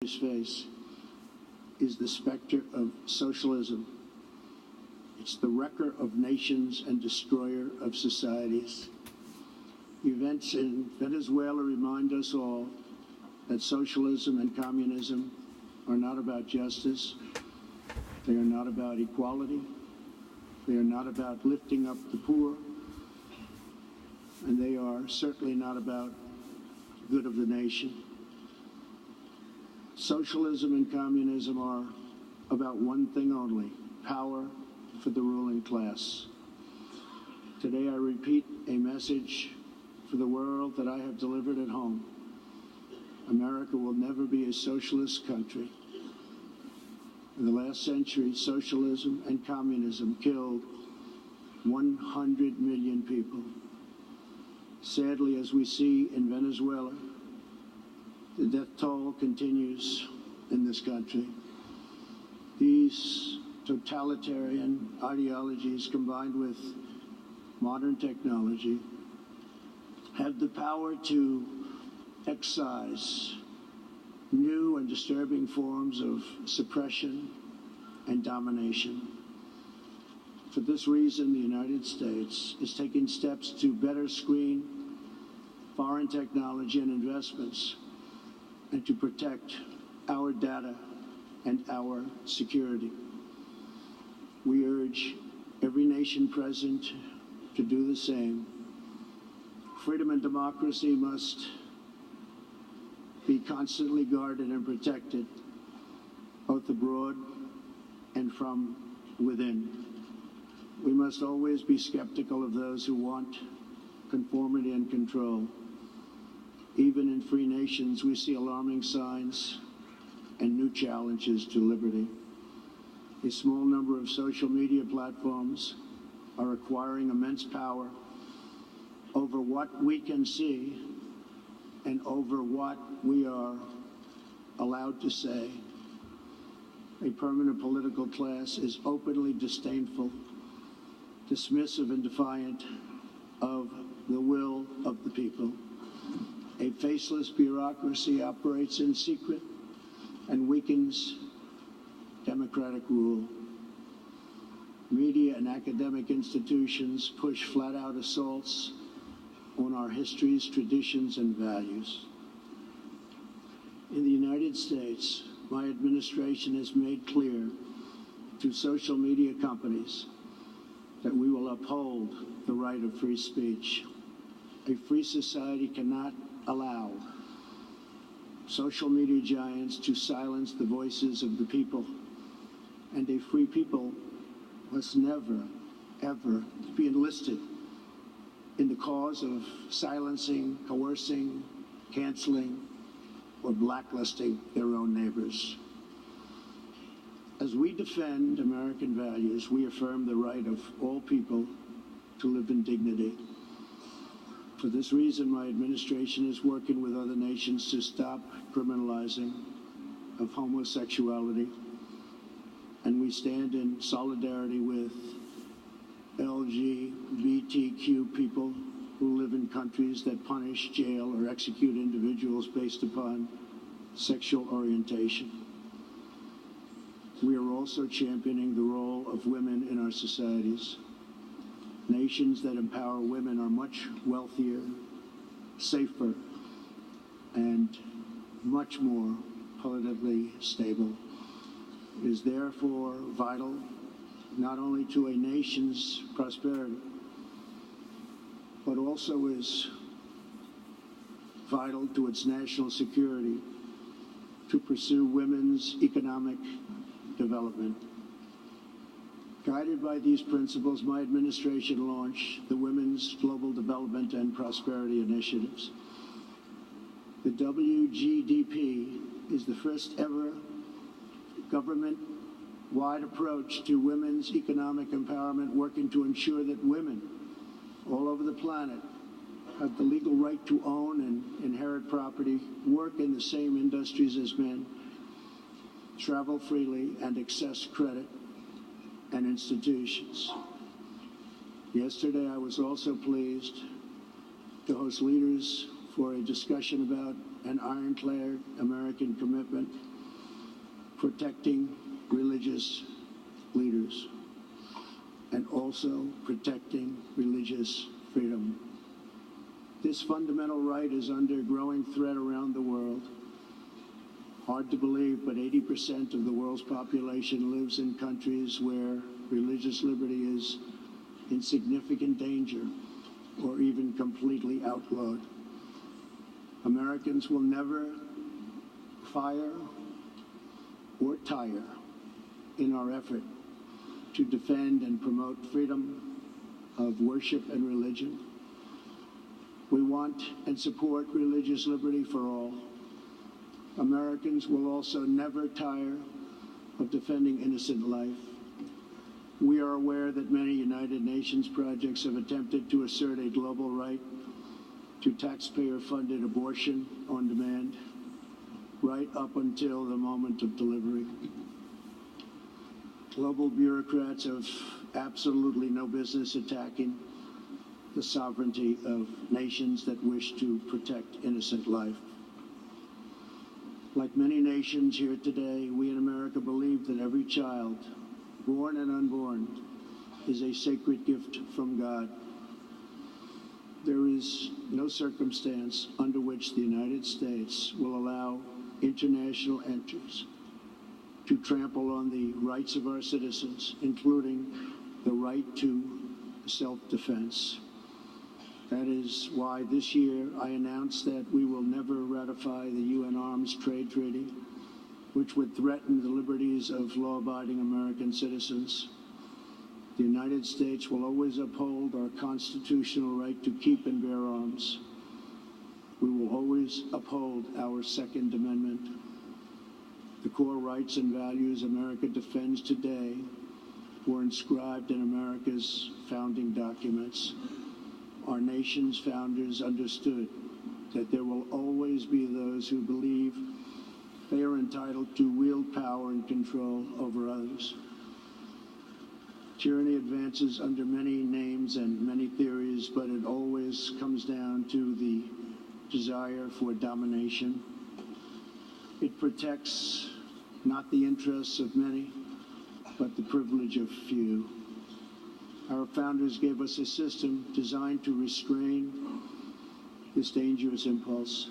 always face is the specter of socialism. It's the wrecker of nations and destroyer of societies. Events in Venezuela remind us all that socialism and communism are not about justice. They are not about equality. They are not about lifting up the poor. And they are certainly not about the good of the nation. Socialism and communism are about one thing only: power for the ruling class. Today I repeat a message for the world that I have delivered at home. America will never be a socialist country. In the last century, socialism and communism killed 100 million people. Sadly, as we see in Venezuela, the death toll continues in this country. These totalitarian ideologies, combined with modern technology, have the power to excise new and disturbing forms of suppression and domination. For this reason, the United States is taking steps to better screen foreign technology and investments and to protect our data and our security. We urge every nation present to do the same. Freedom and democracy must be constantly guarded and protected, both abroad and from within. We must always be skeptical of those who want conformity and control. Even in free nations, we see alarming signs and new challenges to liberty. A small number of social media platforms are acquiring immense power over what we can see and over what we are allowed to say. A permanent political class is openly disdainful, dismissive and defiant of the will of the people. A faceless bureaucracy operates in secret and weakens democratic rule. Media and academic institutions push flat-out assaults on our histories, traditions, and values. In the United States, my administration has made clear to social media companies that we will uphold the right of free speech. A free society cannot allow social media giants to silence the voices of the people, and a free people must never, ever be enlisted in the cause of silencing, coercing, canceling, or blacklisting their own neighbors. As we defend American values, we affirm the right of all people to live in dignity. For this reason, my administration is working with other nations to stop criminalizing of homosexuality, and we stand in solidarity with LGBTQ people who live in countries that punish, jail, or execute individuals based upon sexual orientation. We are also championing the role of women in our societies. Nations that empower women are much wealthier, safer, and much more politically stable. It is therefore vital not only to a nation's prosperity, but also is vital to its national security to pursue women's economic development. Guided by these principles, my administration launched the Women's Global Development and Prosperity Initiatives. The WGDP is the first ever government-wide approach to women's economic empowerment, working to ensure that women all over the planet have the legal right to own and inherit property, work in the same industries as men, travel freely, and access credit and institutions. Yesterday, I was also pleased to host leaders for a discussion about an ironclad American commitment protecting religious leaders, and also protecting religious freedom. This fundamental right is under growing threat around the world. Hard to believe, but 80% of the world's population lives in countries where religious liberty is in significant danger or even completely outlawed. Americans will never fire or tire in our effort to defend and promote freedom of worship and religion. We want and support religious liberty for all. Americans will also never tire of defending innocent life. We are aware that many United Nations projects have attempted to assert a global right to taxpayer-funded abortion on demand, right up until the moment of delivery. Global bureaucrats have absolutely no business attacking the sovereignty of nations that wish to protect innocent life. Like many nations here today, we in America believe that every child, born and unborn, is a sacred gift from God. There is no circumstance under which the United States will allow international entries to trample on the rights of our citizens, including the right to self-defense. That is why this year I announced that we will never ratify the UN Arms Trade Treaty, which would threaten the liberties of law-abiding American citizens. The United States will always uphold our constitutional right to keep and bear arms. We will always uphold our Second Amendment. The core rights and values America defends today were inscribed in America's founding documents. Our nation's founders understood that there will always be those who believe they are entitled to wield power and control over others. Tyranny advances under many names and many theories, but it always comes down to the desire for domination. It protects not the interests of many, but the privilege of few. Our founders gave us a system designed to restrain this dangerous impulse.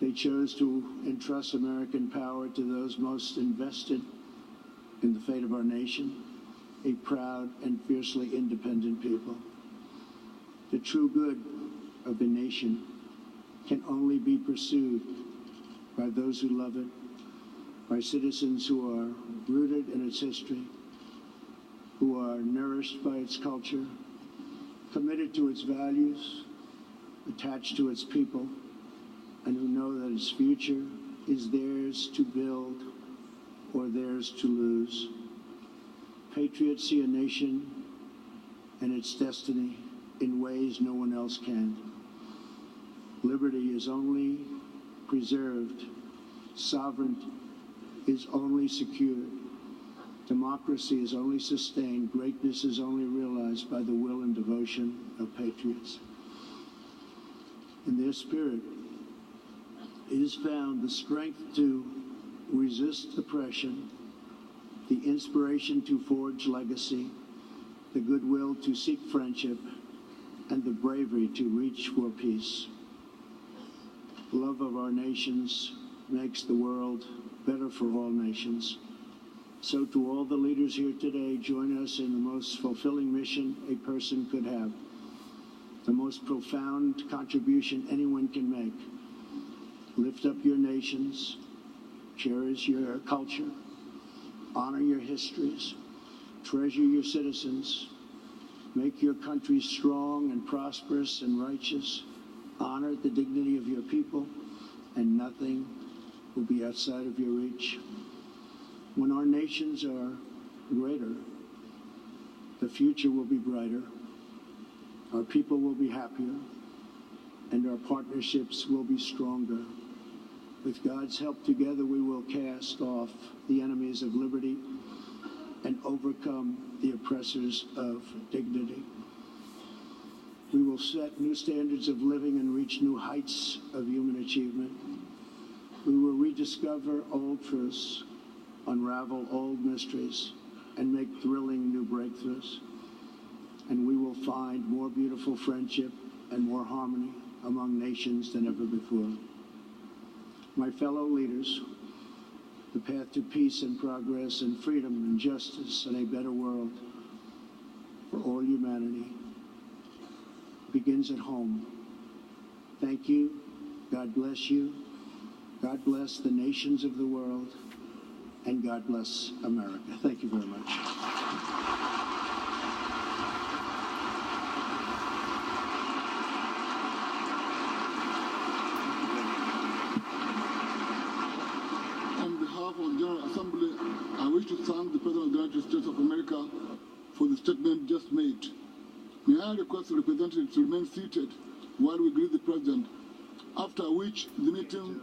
They chose to entrust American power to those most invested in the fate of our nation, a proud and fiercely independent people. The true good of the nation can only be pursued by those who love it, by citizens who are rooted in its history, who are nourished by its culture, committed to its values, attached to its people, and who know that its future is theirs to build or theirs to lose. Patriots see a nation and its destiny in ways no one else can. Liberty is only preserved, sovereignty is only secured, democracy is only sustained, greatness is only realized by the will and devotion of patriots. In their spirit is found the strength to resist oppression, the inspiration to forge legacy, the goodwill to seek friendship, and the bravery to reach for peace. Love of our nations makes the world better for all nations. So to all the leaders here today, join us in the most fulfilling mission a person could have, the most profound contribution anyone can make. Lift up your nations, cherish your culture, honor your histories, treasure your citizens, make your country strong and prosperous and righteous, honor the dignity of your people, and nothing will be outside of your reach. When our nations are greater, the future will be brighter, our people will be happier, and our partnerships will be stronger. With God's help, together we will cast off the enemies of liberty and overcome the oppressors of dignity. We will set new standards of living and reach new heights of human achievement. We will rediscover old truths, unravel old mysteries, and make thrilling new breakthroughs. And we will find more beautiful friendship and more harmony among nations than ever before. My fellow leaders, the path to peace and progress and freedom and justice and a better world for all humanity begins at home. Thank you. God bless you. God bless the nations of the world. And God bless America. Thank you very much. On behalf of the General Assembly, I wish to thank the President of the United States of America for the statement just made. May I request the representatives to remain seated while we greet the President, after which the meeting